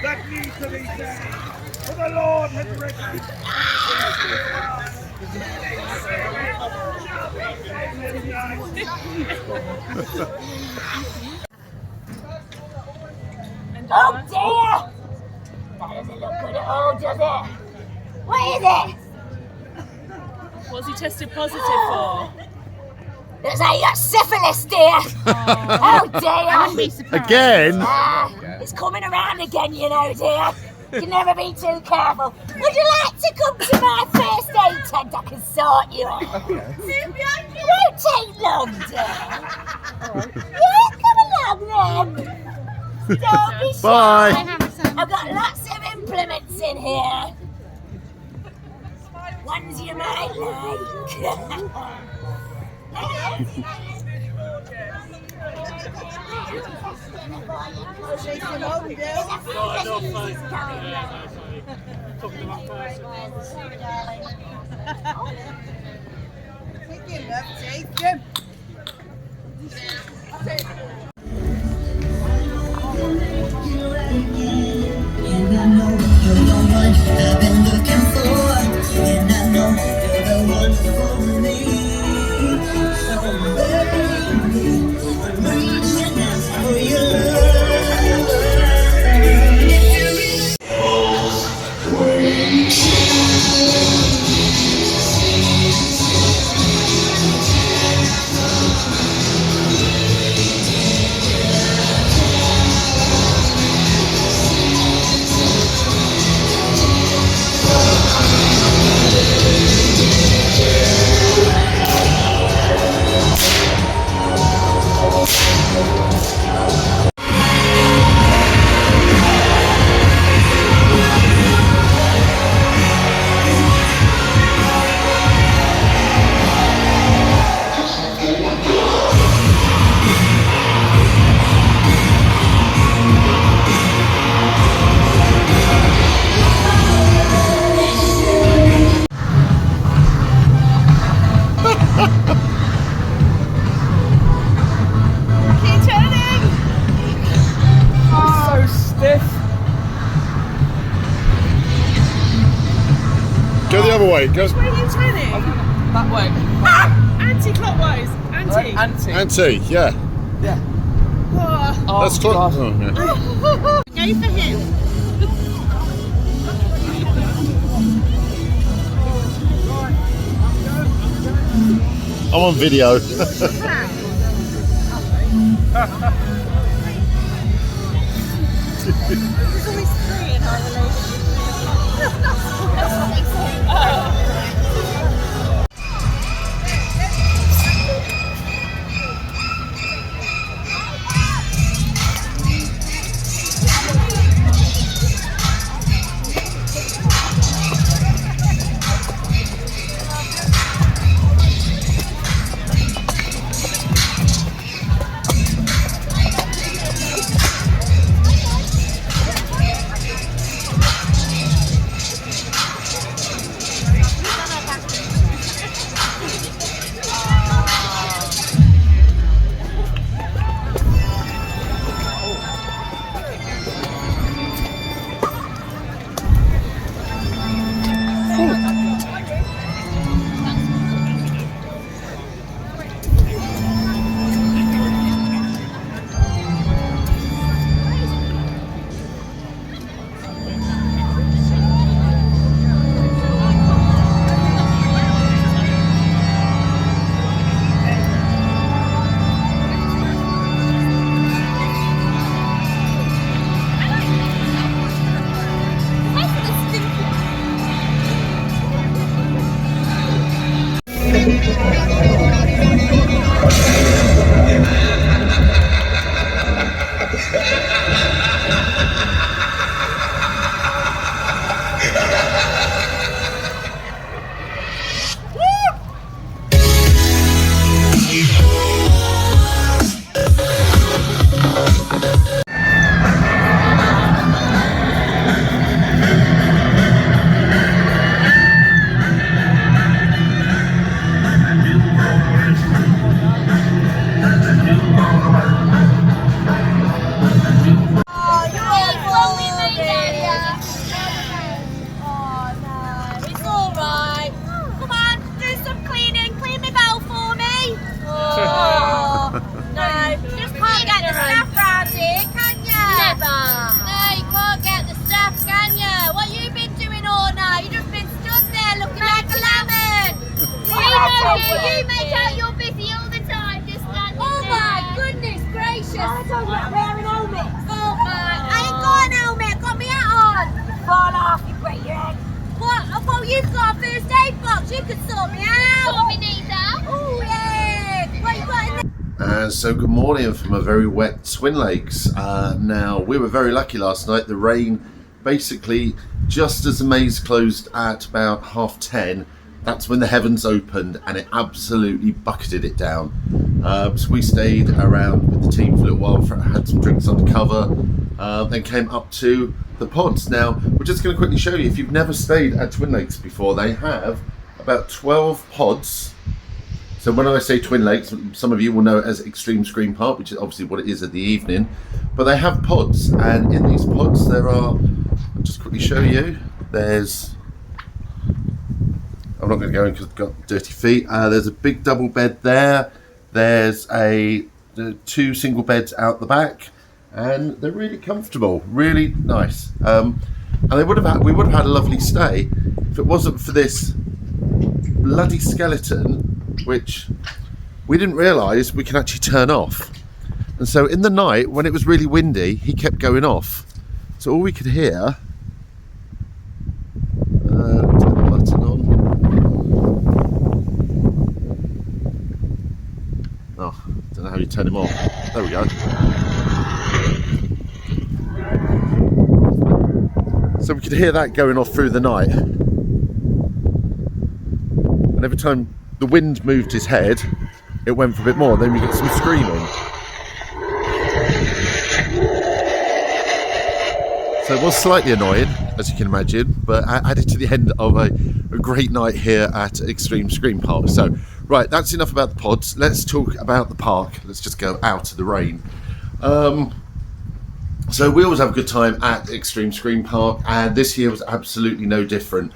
that need to be said. For the Lord has written. Oh dear! That doesn't look good at all, does it? What is it? What's he tested positive for? Looks like you got syphilis, dear. Oh dear! Again? It's coming around again, you know, dear. You can never be too careful. Would you like to come to my first aid tent? I can sort you out. It won't take long, dear. Yeah, come along then. Don't be shy. Bye. I've got lots of implements in here. Ones you might And I know you're the one I've been looking for, and I know you're the one for me. So baby, I'm reaching out for your Go the other way. Go. Which way are you turning? That way. Anti-clockwise. Anti. Anti, yeah. Yeah. Oh. That's close. Oh, yeah. Go for him. I'm on video. There's always three in our relationship. Yeah, you make out you're busy all the time, just standing Oh there. my goodness gracious! I told you about wearing helmets. Oh my! I ain't got an helmet, I've got my hat on. You fall off, you break your head. What? Well, you've got a first aid box, you could sort me out. Sort me knees out. Oh yeah! What you got in there? And so good morning from a very wet Twin Lakes. Now, we were very lucky last night. The rain, basically, just as the maze closed at about 10:30, that's when the heavens opened and it absolutely bucketed it down. So we stayed around with the team for a little while, had some drinks under cover, then came up to the pods. Now, we're just going to quickly show you, if you've never stayed at Twin Lakes before, they have about 12 pods. So when I say Twin Lakes, some of you will know it as Xtreme Scream Park, which is obviously what it is at the evening. But they have pods, and in these pods there are, I'll just quickly show you, there's, I'm not going to go in because I've got dirty feet. There's a big double bed there. There's two single beds out the back, and they're really comfortable, really nice. And we would have had a lovely stay if it wasn't for this bloody skeleton, which we didn't realise we can actually turn off. And so in the night, when it was really windy, he kept going off. So all we could hear, turn the button on. Oh, don't know how you turn him off. There we go. So we could hear that going off through the night. And every time the wind moved his head, it went for a bit more. Then we get some screaming. So it was slightly annoying, as you can imagine, but added to the end of a great night here at Xtreme Scream Park. So, right, that's enough about the pods. Let's talk about the park. Let's just go out of the rain. So we always have a good time at Xtreme Scream Park, and this year was absolutely no different.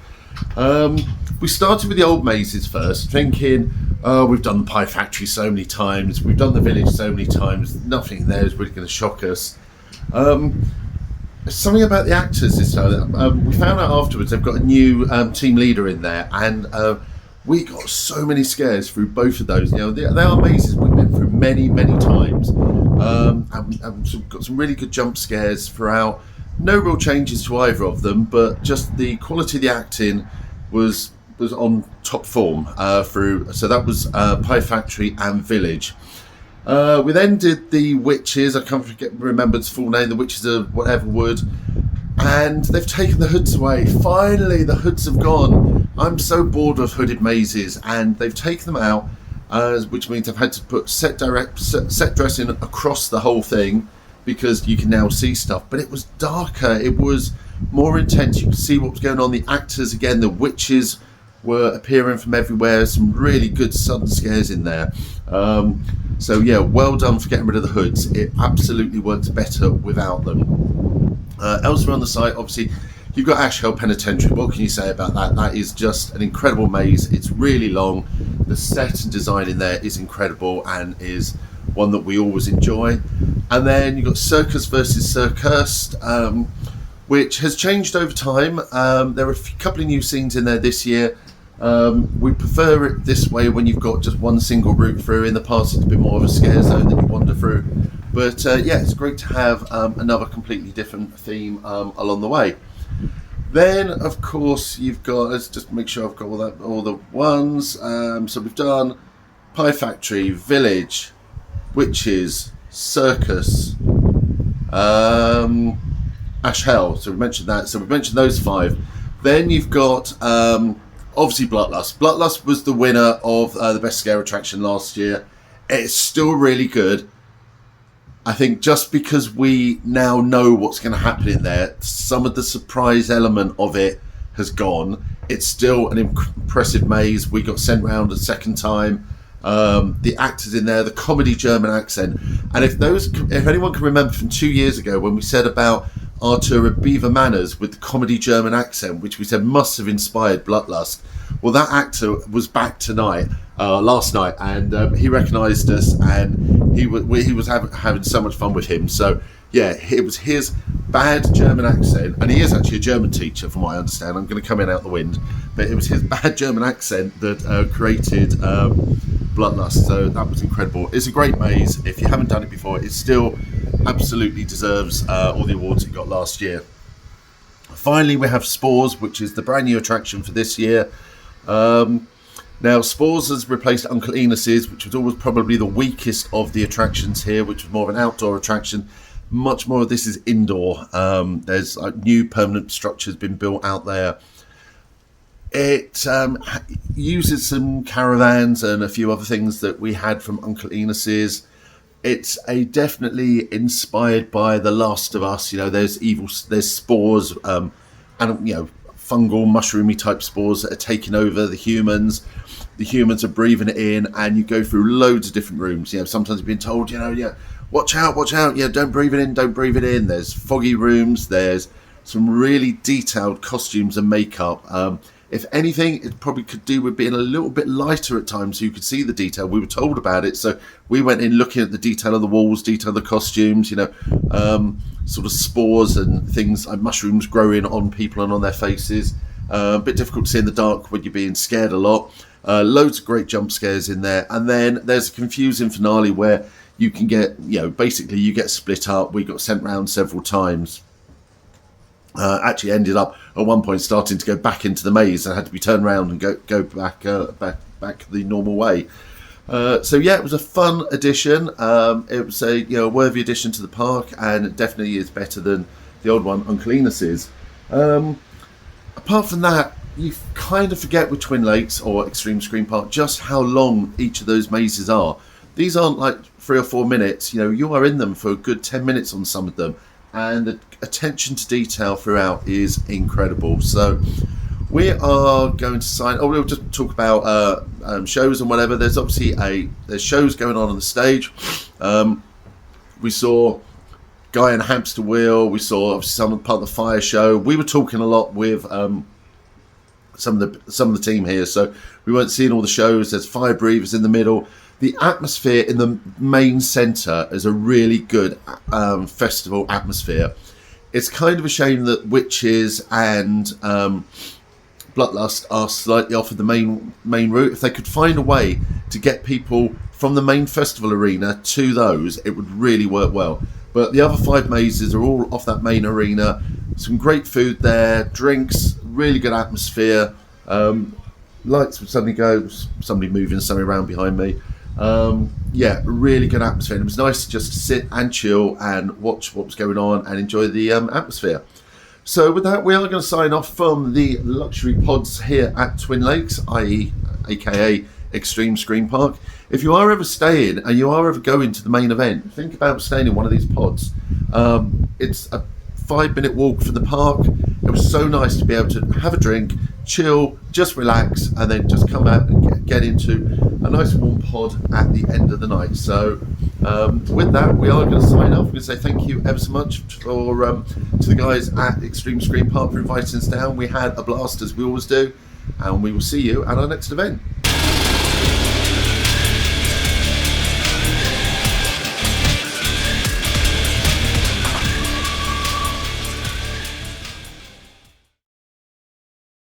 We started with the old mazes first, thinking, oh, we've done the Pie Factory so many times, we've done the village so many times, nothing there is really going to shock us. Something about the actors this time. We found out afterwards they've got a new team leader in there, and we got so many scares through both of those. You know, they are mazes we've been through many, many times, and got some really good jump scares throughout. No real changes to either of them, but just the quality of the acting was on top form through. So that was Pie Factory and Village. We then did the Witches. I can't remember its full name. The Witches of whatever wood, and they've taken the hoods away. Finally, the hoods have gone. I'm so bored of hooded mazes, and they've taken them out, which means I've had to put set dressing across the whole thing because you can now see stuff. But it was darker. It was more intense. You could see what was going on. The actors again. The witches were appearing from everywhere. Some really good sudden scares in there. So yeah, well done for getting rid of the hoods. It absolutely works better without them. Elsewhere on the site, obviously, you've got Ash Hill Penitentiary. What can you say about that? That is just an incredible maze. It's really long. The set and design in there is incredible and is one that we always enjoy. And then you've got Circus versus Circus, which has changed over time. There are a couple of new scenes in there this year. We prefer it this way when you've got just one single route through. In the past it's been more of a scare zone that you wander through, but yeah, it's great to have another completely different theme along the way. Then of course you've got, let's just make sure I've got all the ones. So we've done Pie Factory, Village, Witches, Circus, Ash Hell, so we mentioned that. So we've mentioned those 5. Then you've got obviously Blutlust. Blutlust was the winner of the best scare attraction last year. It's still really good. I think just because we now know what's going to happen in there, some of the surprise element of it has gone. It's still an impressive maze. We got sent round a second time. The actors in there, the comedy German accent, and if anyone can remember from 2 years ago when we said about our tour of Beaver Manors with the comedy German accent, which we said must have inspired Blutlust. Well, that actor was back last night, and he recognised us, and he was having so much fun with him. So yeah, it was his bad German accent, and he is actually a German teacher from what I understand. I'm going to come in out the wind, but it was his bad German accent that created Blutlust, so that was incredible. It's a great maze. If you haven't done it before, it still absolutely deserves all the awards it got last year. Finally, we have Spores, which is the brand new attraction for this year. Now, Spores has replaced Uncle Enos's, which was always probably the weakest of the attractions here, which was more of an outdoor attraction. Much more of this is indoor. There's new permanent structures been built out there. It uses some caravans and a few other things that we had from Uncle Enos's. It's definitely inspired by The Last of Us. You know, there's spores, and fungal, mushroomy type spores that are taking over the humans. The humans are breathing it in, and you go through loads of different rooms. You know, sometimes you've been told, watch out. Yeah, don't breathe it in. There's foggy rooms. There's some really detailed costumes and makeup. If anything, it probably could do with being a little bit lighter at times so you could see the detail. We were told about it, so we went in looking at the detail of the walls, detail of the costumes, sort of spores and things like mushrooms growing on people and on their faces. A bit difficult to see in the dark when you're being scared a lot. Loads of great jump scares in there. And then there's a confusing finale where you can get, basically you get split up. We got sent round several times. Actually ended up at one point starting to go back into the maze and had to be turned around and go back the normal way. So yeah, it was a fun addition. It was a worthy addition to the park, and it definitely is better than the old one, Uncle Enos's. Apart from that, you kind of forget with Twin Lakes or Xtreme Scream Park just how long each of those mazes are. These aren't like 3 or 4 minutes. You are in them for a good 10 minutes on some of them. And the attention to detail throughout is incredible. So we are going to sign. We'll just talk about shows and whatever. There's obviously there's shows going on the stage. We saw Guy and Hamster Wheel. We saw some part of the fire show. We were talking a lot with some of the team here, so we weren't seeing all the shows. There's fire breathers in the middle. The atmosphere in the main centre is a really good festival atmosphere. It's kind of a shame that Witches and Blutlust are slightly off of the main route. If they could find a way to get people from the main festival arena to those, it would really work well. But the other 5 mazes are all off that main arena. Some great food there, drinks, really good atmosphere. Lights would suddenly go, somebody moving something around behind me. Really good atmosphere. And it was nice to just sit and chill and watch what was going on and enjoy the atmosphere. So with that, we are going to sign off from the luxury pods here at Twin Lakes, aka Xtreme Scream Park. If you are ever staying and you are ever going to the main event, think about staying in one of these pods. It's a 5-minute walk from the park. It was so nice to be able to have a drink, chill, just relax, and then just come out and get into a nice warm pod at the end of the night. So with that, we are going to sign off. We're going to say thank you ever so much for to the guys at Xtreme Scream Park for inviting us down. We had a blast, as we always do, and we will see you at our next event.